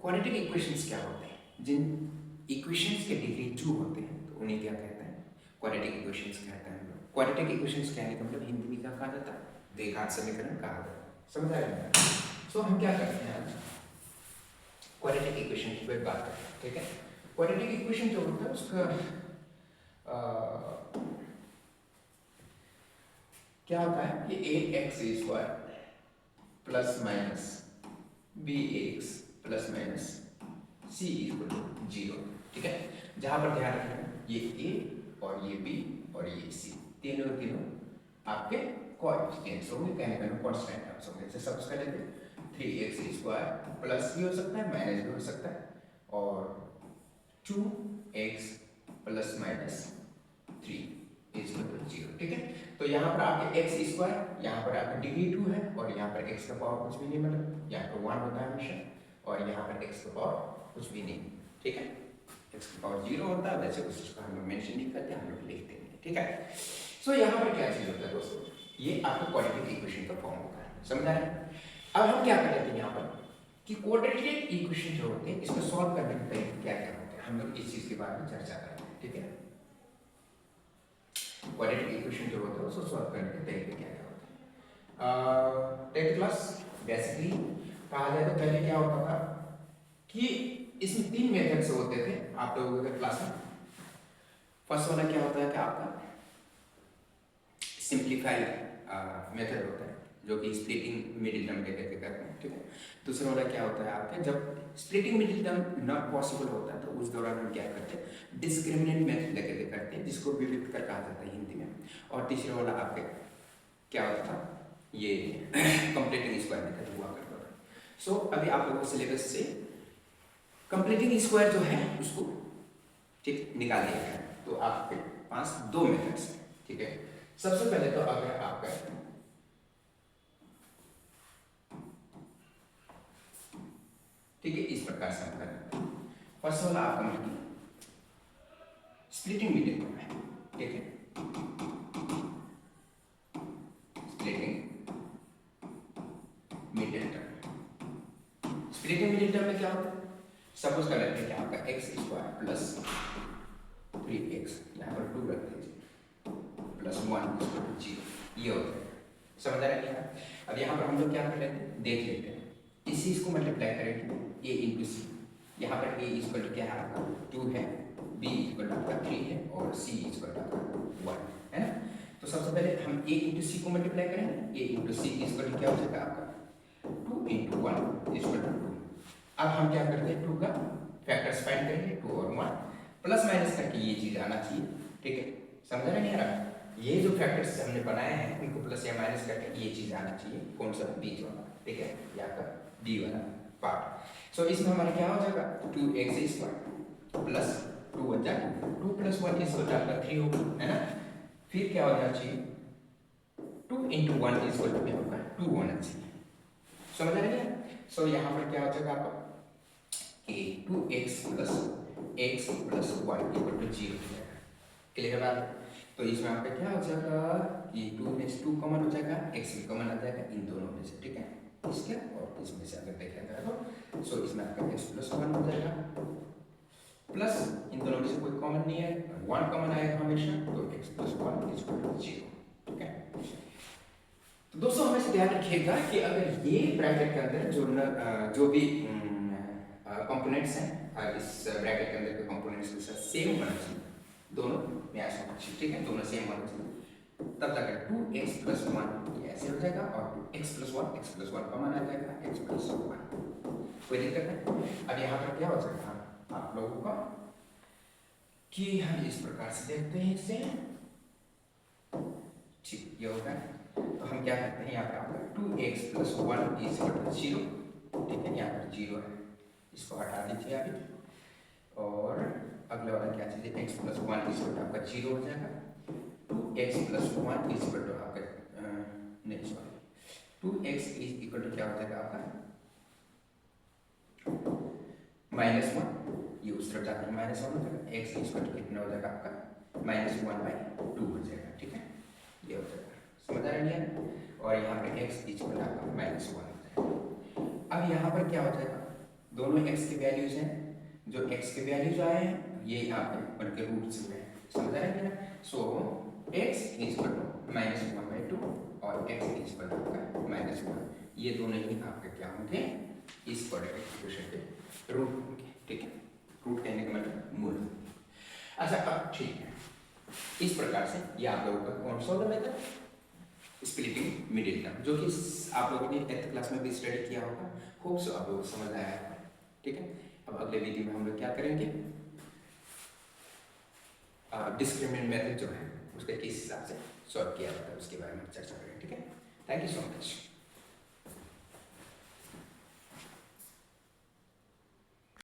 Quadratic equations क्या होते हैं? जिन इक्वेशंस के डिग्री 2 होते हैं तो उन्हें क्या कहते हैं? क्वाड्रेटिक इक्वेशंस कहते हैं हम लोग। क्वाड्रेटिक इक्वेशंस कहने का मतलब हिंदी में क्या कहा जाता है? द्विघात समीकरण कहा जाता है। समझ आ रहा है? सो हम क्या करते हैं आज क्वाड्रेटिक इक्वेशन की बात करते हैं, ठीक है? क्वाड्रेटिक इक्वेशन जो होता है उसका क्या होता है कि ax² plus minus bx plus minus c equal to 0, ठीक है? जहां पर ध्यान रखना ये a और ये b और ये c तीनों आपके कोएफिशिएंट्स होंगे, कहने का कांस्टेंट टर्म्स होंगे। जैसे सब उसका लेते 3x² प्लस भी हो सकता है माइनस भी हो सकता है और 2x plus minus 3 is equal to 0, ठीक है? तो यहाँ पर आपके x², यहाँ पर आपका डिग्री 2 है और यहाँ पर x का पावर कुछ भी नहीं, मतलब यहाँ पर 1 होता है हमेशा और यहाँ पर x का पावर कुछ भी नहीं, ठीक है? x का पावर 0 होता है, वैसे उसको हम लोग मेंशन नहीं करते, हम लोग लिखते हैं, ठीक है? सो यहाँ पर क्या चीज होता है दोस्तों, ये आपका क्वाड्रेटिक इक्वेशन का फॉर्म होता है, समझ आया? अब हम क्या करते हैं यहाँ पर कि क्वाड्रेटिक इक्वेशन जो होते हैं इसको सॉल्व करने के तरीके क्या क्या होते हैं, हम लोग इस चीज के बारे में चर्चा करेंगे, ठीक है? क्वाड्रेटिक इक्वेशन जो होता है उसको सॉल्व करने के तरीके क्या क्या होते हैं। 10th क्लास बेसिकली कहा जाए तो पहले क्या होता था कि इसमें 3 मेथड्स होते थे आप लोगों के क्लास में। फर्स्ट वाला क्या होता है कि आपका सिंप्लीफाइड मेथड होता है जो कि स्प्लिटिंग मिडिल टर्म लेकर करते हैं, ठीक है? दूसरा वाला क्या होता है आपके जब splitting middle term not possible होता है तो उस दौरान हम क्या करते हैं डिस्क्रिमिनेंट मेथड लेकर के करते हैं जिसको विविध कर कहा जाता है हिंदी में। और तीसरा वाला आपके क्या होता था ये कंप्लीटिंग स्क्वायर मेथड हुआ करता था। सो अभी आप लोगों को सिलेबस से कंप्लीटिंग स्क्वायर जो है उसको ठीक निकाल दिया गया है, तो आपके पास 2 मेथड्स हैं, ठीक है? सबसे पहले तो अगर आपका ठीक है इस प्रकार से हम करें, फर्स्ट वाला आपका मतलब स्प्लिटिंग मिडिल टर्म है, ठीक है? Splitting middle term, splitting middle term में क्या होता है, सपोज कर लेते हैं कि आपका x² प्लस 3x यहाँ पर 2 रख दीजिए प्लस 1 0, ये होता है। समझ आ रहा है क्या? अब यहाँ पर हम लोग क्या कर लेते हैं देख लेते हैं, इस चीज को मल्टीप्लाई करेंगे a इंटू सी, यहाँ पर a इक्वल टू क्या है आपका 2 है, b इक्वल टू आपका 3 है और c इक्वल टू आपका 1 है ना? तो सबसे पहले हम a इंटू सी को मल्टीप्लाई करेंगे, a into C equal to क्या हो जाएगा आपका 2 इंटू 1 इक्वल टू 2। अब हम क्या करते हैं 2 का फैक्टर्स फाइंड करेंगे, 2 और 1 प्लस माइनस करके ये चीज आना चाहिए, ठीक है? समझ रहे नहीं आ रहा? ये जो फैक्टर्स हमने बनाए हैं उनको प्लस या माइनस करके ये चीज आना चाहिए, कौन सा बीच वाला, ठीक है? ये आपका डी वाला पार्ट। सो इसमें हमारा क्या हो जाएगा 2x² प्लस 2 1 जा 2 प्लस 1 इज आपका 3 होगा, है ना? फिर क्या हो जाना चाहिए 2 इंटू 1 इज इक्वल टू क्या होगा 2 होना चाहिए। समझ आ रही है? सो यहाँ पर क्या हो जाएगा आपका कि 2x plus x plus 1 equal to 0 हो जाएगा। क्लियर बात? तो इसमें आपका क्या हो जाएगा कि 2 में 2 कॉमन हो जाएगा, x भी कॉमन आ जाएगा इन दोनों में से, ठीक है? इसके और इसमें से अगर देखा जाए तो सो इसमें आपका x प्लस 1 हो जाएगा प्लस इन दोनों में से कोई कॉमन नहीं है, 1 कॉमन आएगा हमेशा, तो x plus 1 is equal to 0, ठीक है? तो दोस्तों हमेशा ध्यान रखिएगा कि अगर ये ब्रैकेट के अंदर जो भी कंपोनेंट्स हैं इस ब्रैकेट के अंदर के कंपोनेंट्स के साथ सेम होना चाहिए, दोनों मैच होना चाहिए, ठीक है? दोनों सेम होना चाहिए, तब तक 2x प्लस 1 ये ऐसे हो जाएगा और x प्लस 1 कॉमन आ जाएगा, x प्लस 1 कोई दिक्कत नहीं। अब यहाँ पर क्या हो जाएगा आप लोगों का कि हम इस प्रकार से देखते हैं इसे, ठीक ये होगा। तो हम क्या करते हैं यहाँ पर आपका 2x plus 1 is equal to 0, ठीक है? यहाँ पर 0 है, इसको हटा दीजिए अभी और अगला वाला क्या चीज़ है x plus 1 is equal to आपका 0 हो जाएगा, 2x plus 1 is equal to आपका नहीं sorry 2x is equal to क्या हो जाएगा आपका -1, ये उस तरफ जाकर -1 हो जाएगा, x इज इक्वल टू कितना हो जाएगा आपका -1/2 हो जाएगा, ठीक है? ये हो जाएगा, समझ आ रही है? और यहाँ पे x इज इक्वल टू आपका -1 हो जाएगा। अब यहाँ पर क्या हो जाएगा दोनों x के वैल्यूज हैं, जो x के वैल्यूज आए हैं ये यहाँ पे उनके रूट्स में समझ आएंगे ना। सो x इज इक्वल टू -1/2 और x इज इक्वल टू -1, ये दोनों ही आपके क्या होंगे, इस प्रोडक्ट एक्सप्रेशन के रूट होंगे, ठीक है। रूट कहने का मतलब मूल। अच्छा अब ठीक है, इस प्रकार से ये आप लोगों का कौन सा होगा मेथड, स्प्लिटिंग मिडिल टर्म, जो कि आप लोगों ने 8th क्लास में भी स्टडी किया होगा। होप सो आप लोगों को समझ आया है, ठीक है। अब अगले वीडियो में हम लोग क्या करेंगे, डिस्क्रिमिनेंट मेथड जो है उसके किस हिसाब से सॉल्व किया जाता है उसके बारे में चर्चा करेंगे, ठीक है। Thank you so much.